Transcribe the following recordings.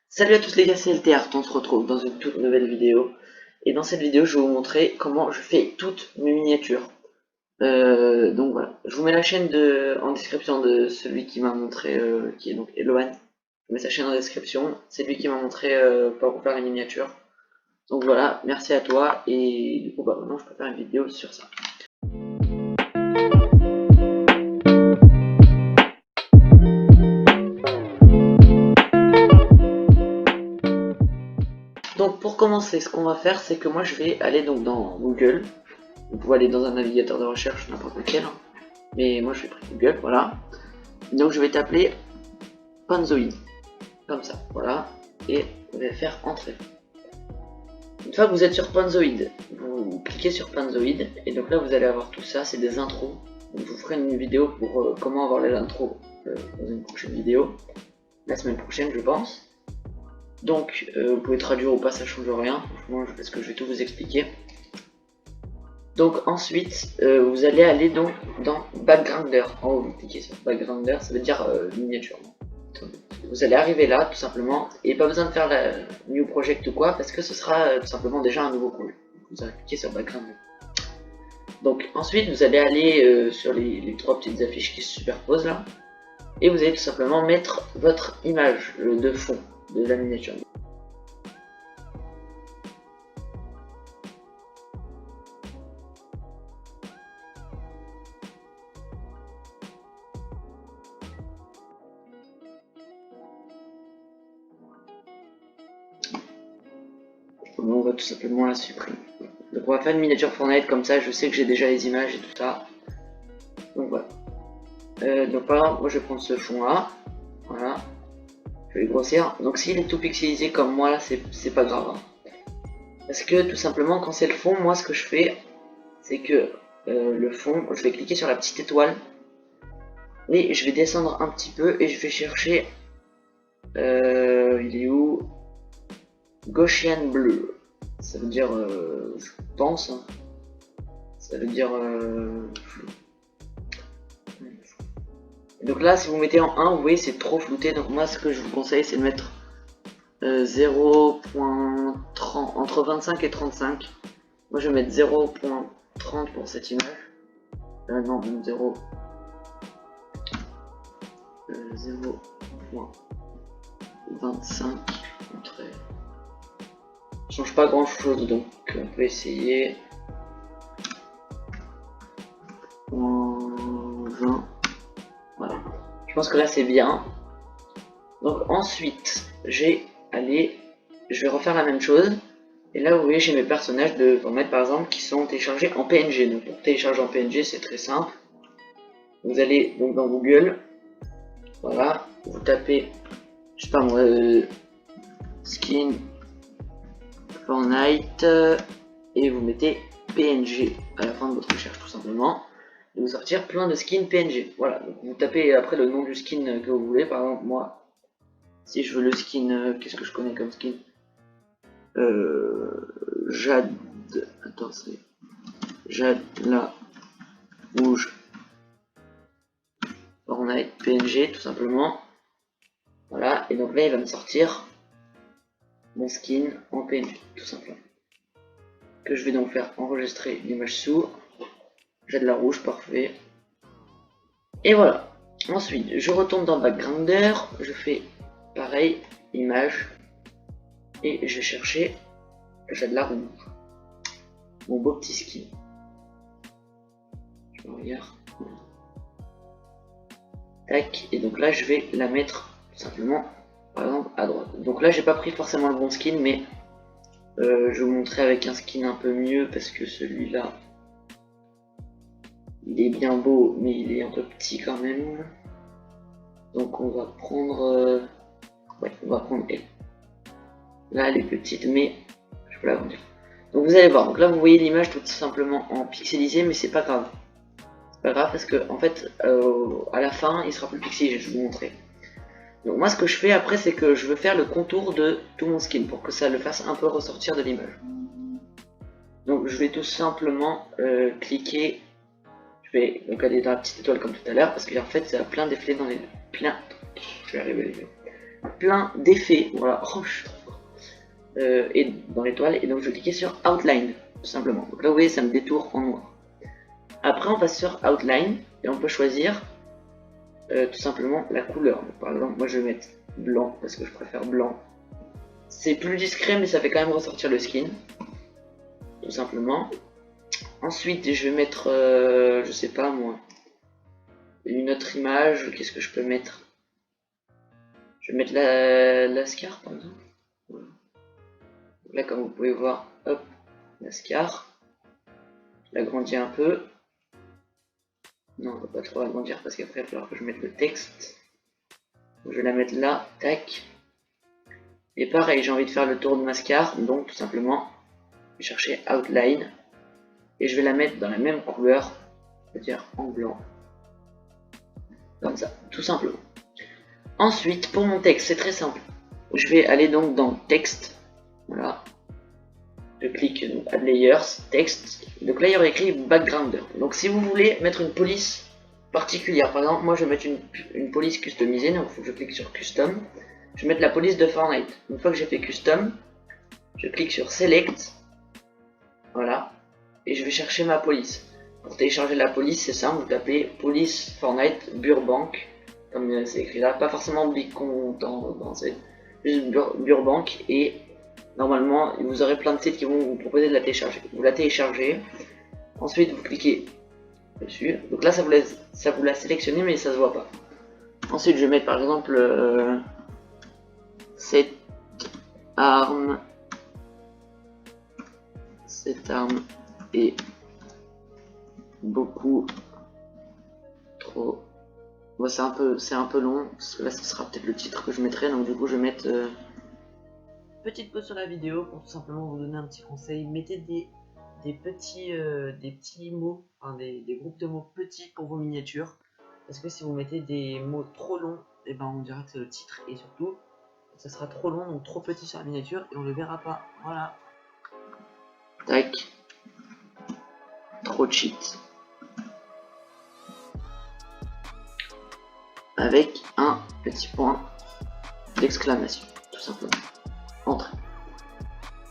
Salut à tous les gars, c'est LTR, on se retrouve dans une toute nouvelle vidéo. Et dans cette vidéo, je vais vous montrer comment je fais toutes mes miniatures. Donc voilà, je vous mets la chaîne en description de celui qui m'a montré, qui est donc Eloan. Je mets sa chaîne en description, c'est lui qui m'a montré comment faire les miniatures. Donc voilà, merci à toi, et du coup bah maintenant je peux faire une vidéo sur ça. Donc pour commencer, ce qu'on va faire, c'est que moi je vais aller donc dans Google. Vous pouvez aller dans un navigateur de recherche, n'importe lequel. Mais moi je vais prendre Google, voilà. Donc je vais t'appeler Panzoid, comme ça, voilà. Et vous allez faire entrer. Une fois que vous êtes sur Panzoid, vous cliquez sur Panzoid. Et donc là vous allez avoir tout ça, c'est des intros. Donc je vous ferai une vidéo pour comment avoir les intros dans une prochaine vidéo. La semaine prochaine je pense. Donc vous pouvez traduire ou pas, ça change rien. Franchement, parce que je vais tout vous expliquer. Donc ensuite, vous allez aller donc dans Backgrounder. En haut, vous cliquez sur Backgrounder, ça veut dire miniature. Vous allez arriver là, tout simplement, et pas besoin de faire la New Project ou quoi, parce que ce sera tout simplement déjà un nouveau projet. Vous allez cliquer sur Backgrounder. Donc ensuite, vous allez aller sur les trois petites affiches qui se superposent là, et vous allez tout simplement mettre votre image de fond de la miniature. On va tout simplement la supprimer. Donc on va faire une miniature Fortnite comme ça, je sais que j'ai déjà les images et tout ça. Donc voilà. Donc par exemple, moi je vais prendre ce fond là. Voilà. Je vais le grossir. Donc s'il est tout pixelisé comme moi là, c'est pas grave. Hein. Parce que tout simplement quand c'est le fond, moi ce que je fais, c'est que le fond, je vais cliquer sur la petite étoile. Et je vais descendre un petit peu et je vais chercher. Il est où? Gaussian bleu. Ça veut dire, je pense. Hein. Ça veut dire. Donc là, si vous mettez en 1, vous voyez, c'est trop flouté. Donc moi, ce que je vous conseille, c'est de mettre 0.30, entre 25 et 35. Moi, je vais mettre 0.30 pour cette image. Non, 0. 0.25. Change pas grand chose, donc on peut essayer. 20. Voilà. Je pense que là, c'est bien. Donc ensuite, je vais refaire la même chose. Et là, vous voyez, j'ai mes personnages de Fortnite par exemple qui sont téléchargés en PNG. Donc pour télécharger en PNG, c'est très simple. Vous allez donc dans Google, voilà, vous tapez, je sais pas moi, skin Fortnite et vous mettez PNG à la fin de votre recherche tout simplement. Et vous sortir plein de skins PNG. Voilà, donc vous tapez après le nom du skin que vous voulez. Par exemple, moi, si je veux le skin, qu'est-ce que je connais comme skin? Jade, attends, c'est Jade la rouge Fortnite PNG tout simplement. Voilà, et donc là il va me sortir mon skin en PNG tout simplement. Que je vais donc faire enregistrer l'image sous. Jade la rouge, parfait. Et voilà. Ensuite, je retourne dans Backgrounder, je fais pareil, image, et je vais chercher Jade la rouge. Mon beau petit skin. Je regarde. Tac, et donc là je vais la mettre tout simplement par exemple à droite. Donc là j'ai pas pris forcément le bon skin, mais je vais vous montrer avec un skin un peu mieux parce que celui-là il est bien beau mais il est un peu petit quand même. Donc on va prendre ouais, on va prendre elle. Là elle est petite mais je peux l'agrandir. Donc vous allez voir, donc là vous voyez l'image tout simplement en pixelisé, mais c'est pas grave. C'est pas grave parce que en fait à la fin il sera plus pixelisé, je vais vous montrer. Donc moi ce que je fais après c'est que je veux faire le contour de tout mon skin pour que ça le fasse un peu ressortir de l'image. Donc je vais tout simplement cliquer, je vais donc aller dans la petite étoile comme tout à l'heure parce qu'en fait ça a plein d'effets dans les... je vais arriver les yeux. plein d'effets, voilà, et dans l'étoile, et donc je vais cliquer sur Outline, tout simplement. Donc là, vous voyez, ça me détourne en noir. Après, on passe sur Outline, et on peut choisir tout simplement la couleur. Donc, par exemple, moi je vais mettre blanc, parce que je préfère blanc. C'est plus discret, mais ça fait quand même ressortir le skin, tout simplement. Ensuite, je vais mettre, je sais pas moi, une autre image. Qu'est-ce que je peux mettre? Je vais mettre la Scar, par exemple. Voilà. Là, comme vous pouvez voir, hop, la Scar. Je l'agrandis un peu. Non, on va pas trop agrandir parce qu'après, il va falloir que je mette le texte. Donc, je vais la mettre là, tac. Et pareil, j'ai envie de faire le tour de ma Scar, donc tout simplement, je vais chercher Outline. Et je vais la mettre dans la même couleur, c'est-à-dire en blanc. Comme ça, tout simplement. Ensuite, pour mon texte, c'est très simple. Je vais aller donc dans Texte. Voilà. Je clique Add Layers, Texte. Donc là, il y aura écrit Backgrounder. Donc si vous voulez mettre une police particulière, par exemple, moi je vais mettre une police customisée. Donc il faut que je clique sur Custom. Je vais mettre la police de Fortnite. Une fois que j'ai fait Custom, je clique sur Select. Voilà. Et je vais chercher ma police. Pour télécharger la police, c'est simple. Vous tapez Police Fortnite Burbank. Comme c'est écrit là. Pas forcément Beacon dans juste Burbank. Et normalement, vous aurez plein de sites qui vont vous proposer de la télécharger. Vous la téléchargez. Ensuite, vous cliquez dessus. Donc là, ça vous l'a sélectionné, mais ça se voit pas. Ensuite, je vais mettre par exemple cette arme est beaucoup trop. Bon, c'est un peu long, parce que là, ce sera peut-être le titre que je mettrai. Donc du coup, je vais mettre petite pause sur la vidéo pour tout simplement vous donner un petit conseil. Mettez des petits mots, enfin des groupes de mots petits pour vos miniatures. Parce que si vous mettez des mots trop longs, et ben on dira que c'est le titre. Et surtout, ça sera trop long, donc trop petit sur la miniature, et on ne le verra pas. Voilà. Tac. Trop cheat. Avec un petit point d'exclamation, tout simplement. Entrée.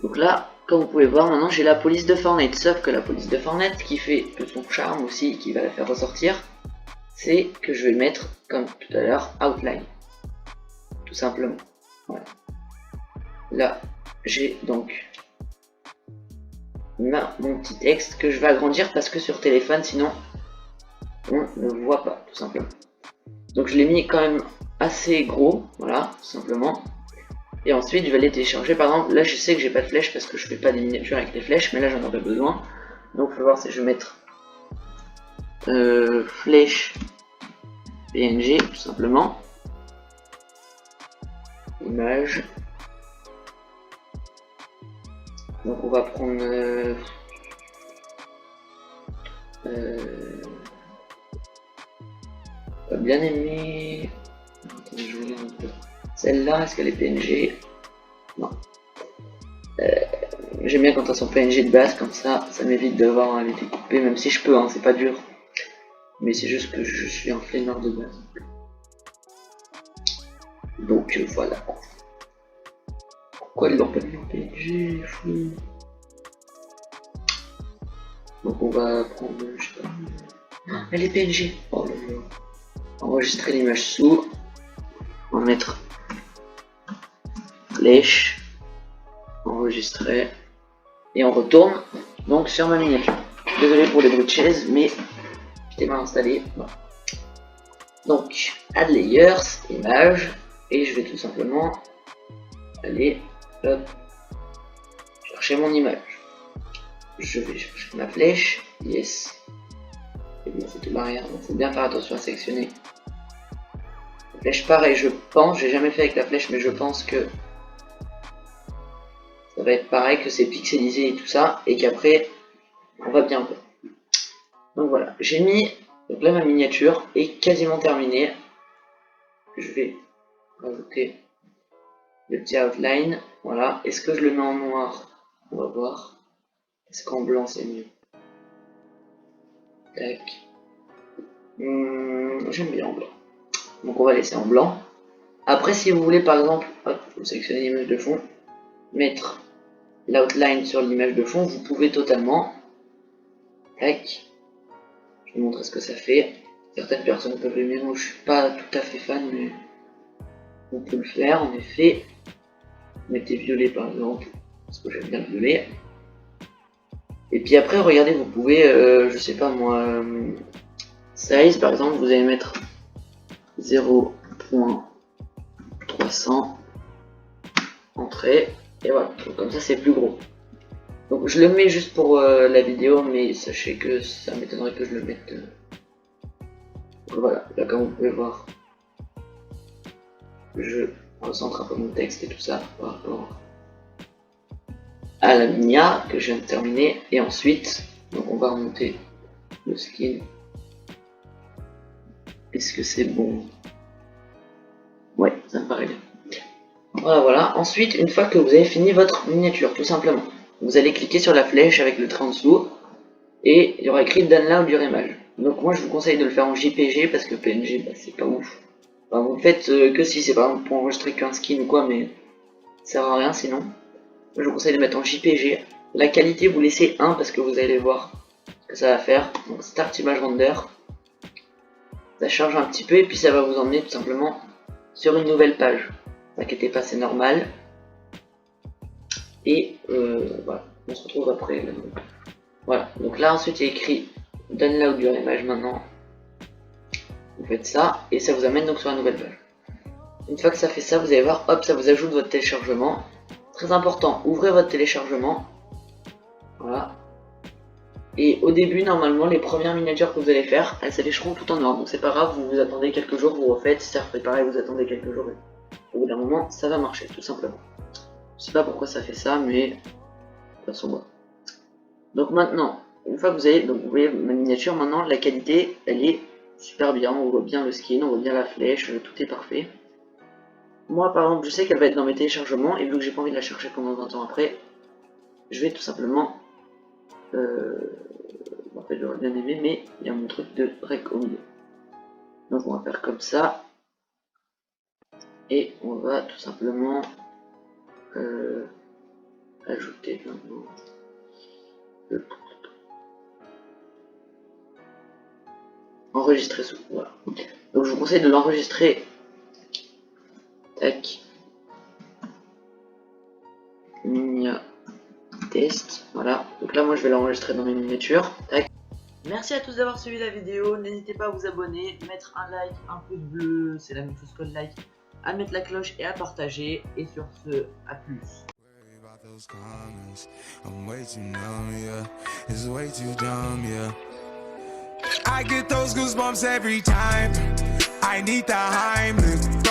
Donc là, comme vous pouvez voir, maintenant j'ai la police de Fortnite. Sauf que la police de Fortnite, qui fait tout son charme aussi, qui va la faire ressortir, c'est que je vais mettre, comme tout à l'heure, Outline. Tout simplement. Voilà. Là, j'ai donc mon petit texte que je vais agrandir parce que sur téléphone, sinon, on ne voit pas, tout simplement. Donc je l'ai mis quand même assez gros, voilà, tout simplement. Et ensuite, je vais aller télécharger. Par exemple, là, je sais que j'ai pas de flèches parce que je fais pas des miniatures avec les flèches, mais là, j'en aurais besoin. Donc, je vais voir si je vais mettre flèche PNG, tout simplement. Image. Donc, on va prendre bien aimé. Attendez, je regarde un peu. Celle-là, est-ce qu'elle est PNG? Non. J'aime bien quand elles sont PNG de base, comme ça m'évite d'avoir à les découper, même si je peux, hein, c'est pas dur. Mais c'est juste que je suis un flemmard de base. Donc voilà. Pourquoi ils l'ont pas mis en PNG? Fou. Donc on va prendre, je sais pas. Ah, elle est PNG. Oh là là. Enregistrer l'image sous. On va mettre flèche. Enregistrer. Et on retourne donc sur ma miniature. Désolé pour les bruits de chaise, mais j'étais mal installé. Bon. Donc, add layers, image, et je vais tout simplement aller hop, chercher mon image. Je vais chercher ma flèche, yes. Et bien c'est tout l'arrière, donc faut bien faire attention à sélectionner. La flèche pareil, je pense, j'ai jamais fait avec la flèche, mais je pense que ça va être pareil, que c'est pixelisé et tout ça, et qu'après on va bien voir. Donc voilà, j'ai mis, donc là ma miniature est quasiment terminée. Je vais rajouter le petit outline, voilà. Est-ce que je le mets en noir? On va voir. Est-ce qu'en blanc c'est mieux? Tac. J'aime bien en blanc. Donc on va laisser en blanc. Après, si vous voulez, par exemple, hop, vous sélectionnez l'image de fond, mettre l'outline sur l'image de fond, vous pouvez totalement. Tac. Je vais vous montrer ce que ça fait. Certaines personnes peuvent aimer, moi je suis pas tout à fait fan, mais on peut le faire en effet. Mettez violet par exemple, parce que j'aime bien le violet. Et puis après, regardez, vous pouvez, je sais pas moi, size par exemple, vous allez mettre 0.300 entrée, et voilà, donc, comme ça c'est plus gros. Donc je le mets juste pour la vidéo, mais sachez que ça m'étonnerait que je le mette. Donc, voilà, là comme vous pouvez voir, je recentre un peu mon texte et tout ça par rapport à la minia que je viens de terminer. Et ensuite, donc on va remonter le skin. Est-ce que c'est bon? Ouais, ça me paraît bien. Voilà, voilà. Ensuite, une fois que vous avez fini votre miniature, tout simplement, vous allez cliquer sur la flèche avec le trait en dessous et il y aura écrit Download your image. Donc moi je vous conseille de le faire en JPG parce que PNG bah, c'est pas ouf. Enfin, vous faites que si c'est par exemple pour enregistrer qu'un skin ou quoi, mais ça sert à rien sinon. Moi, je vous conseille de mettre en JPG. La qualité vous laissez 1 parce que vous allez voir ce que ça va faire. Donc Start Image Render. Ça charge un petit peu et puis ça va vous emmener tout simplement sur une nouvelle page. Ne inquiétez pas, c'est normal. Et voilà, on se retrouve après. Voilà, donc là ensuite il y a écrit Download your image maintenant. Vous faites ça et ça vous amène donc sur la nouvelle page. Une fois que ça fait ça, vous allez voir, hop, ça vous ajoute votre téléchargement. Très important, ouvrez votre téléchargement. Voilà. Et au début, normalement, les premières miniatures que vous allez faire, elles s'afficheront tout en noir. Donc c'est pas grave, vous attendez quelques jours, vous refaites. Si ça refait pareil, vous attendez quelques jours. Au bout d'un moment, ça va marcher, tout simplement. Je sais pas pourquoi ça fait ça, mais de toute façon, bon. Donc maintenant, une fois que vous avez, donc vous voyez ma miniature, maintenant la qualité, elle est super bien. On voit bien le skin, on voit bien la flèche, tout est parfait. Moi, par exemple, je sais qu'elle va être dans mes téléchargements, et vu que j'ai pas envie de la chercher pendant 20 ans après, je vais tout simplement... en fait, j'aurais bien aimé, mais il y a mon truc de rec au milieu. Donc, on va faire comme ça. Et on va tout simplement ajouter maintenant... enregistrer sous. Voilà. Donc, je vous conseille de l'enregistrer. Tac. Minia test. Voilà. Donc là, moi, je vais l'enregistrer dans mes miniatures. Tac. Merci à tous d'avoir suivi la vidéo. N'hésitez pas à vous abonner, mettre un like, un pouce bleu, c'est la même chose que le like, à mettre la cloche et à partager. Et sur ce, à plus. I get those goosebumps every time. I need the Heimlich.